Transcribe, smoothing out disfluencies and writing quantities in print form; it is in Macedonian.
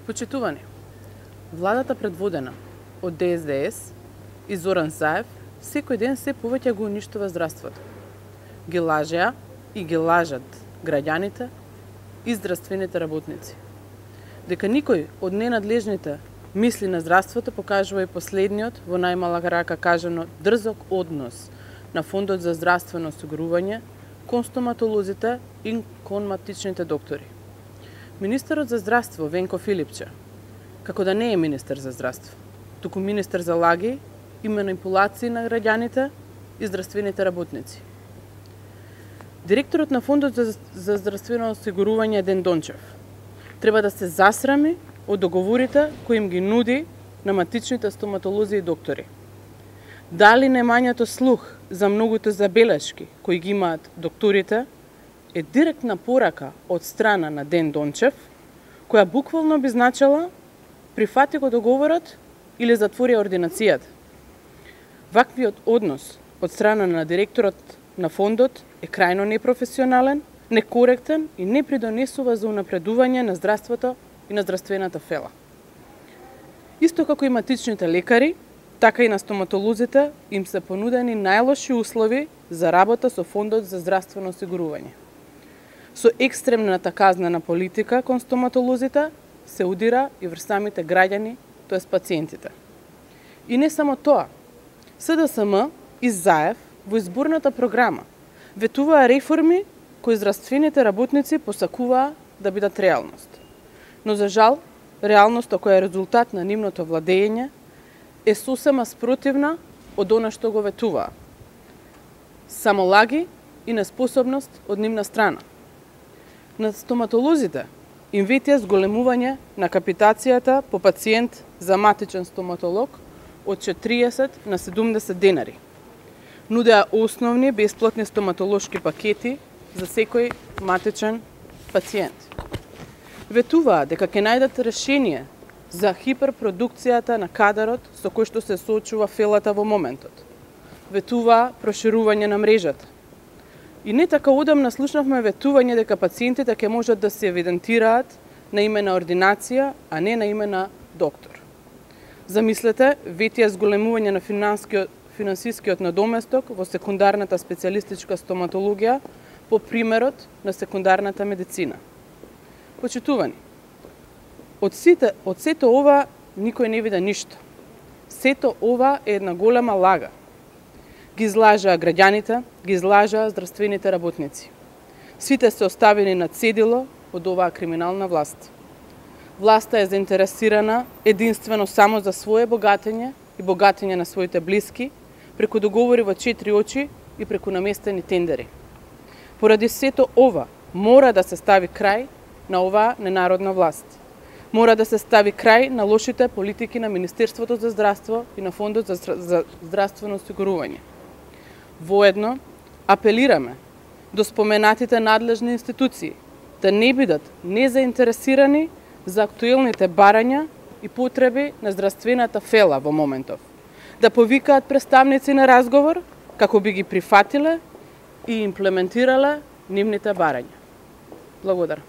Почитувани, владата предводена од ДСДС и Зоран Заев секој ден се повеќе го уништува здравството. Ги лажеа и ги лажат граѓаните и здравствените работници. Дека никој од ненадлежните мисли на здравството покажува и последниот, во најмала рака кажано, дрзок однос на Фондот за здравствено осигурување кон стоматолозите и кон матичните доктори. Министерот за здравство Венко Филипче, како да не е министер за здравство, туку министер за лаги и манипулации на граѓаните и здравствените работници. Директорот на Фондот за здравствено осигурување Ден Дончев треба да се засрами од договорите кои им ги нуди на матичните стоматолози и доктори. Дали немањето слух за многуто забелешки кои ги имаат докторите е директна порака од страна на Ден Дончев, која буквално би значила прифати го договорот или затвори ординацијата. Ваквиот однос од страна на директорот на фондот е крајно непрофесионален, некоректен и не придонесува за унапредување на здравството и на здравствената фела. Исто како и матичните лекари, така и на стоматолозите им се понудени најлоши услови за работа со Фондот за здравствено осигурување. Со екстремната казнена политика кон стоматолозите се удира и врз самите граѓани, тоест пациентите. И не само тоа, СДСМ и Заев во изборната програма ветуваа реформи кои здравствените работници посакуваа да бидат реалност. Но за жал, реалноста која е резултат на нивното владење е сосема спротивна од она што го ветуваа. Само лаги и неспособност од нивна страна. На стоматолозите им ветија зголемување на капитацијата по пациент за матичен стоматолог од 40 на 70 денари. Нудеа основни бесплатни стоматолошки пакети за секој матичен пациент. Ветуваа дека ќе најдат решение за хиперпродукцијата на кадарот со кој што се соочува фелата во моментот. Ветуваа проширување на мрежата. И не така одамна слушнавме ветување дека пациентите ќе можат да се евидентираат на име на ординација, а не на име на доктор. Замислете, ветија зголемување на финансискиот надоместок во секундарната специјалистичка стоматологија по примерот на секундарната медицина. Почитувани, од сето ова никој не вида ништо. Сето ова е една голема лага. Ги излажаа граѓаните, ги излажаа здравствените работници. Сите се оставени на цедило од оваа криминална власт. Власта е заинтересирана единствено само за свое богатење и богатење на своите блиски, преку договори во 4 очи и преку наместени тендери. Поради сето ова, мора да се стави крај на оваа ненародна власт. Мора да се стави крај на лошите политики на Министерството за здравство и на Фондот за здравствено осигурување. Воедно, апелираме до споменатите надлежни институции да не бидат незаинтересирани за актуелните барања и потреби на здравствената фела во моментов. Да повикаат представници на разговор како би ги прифатиле и имплементирале нивните барања. Благодарам.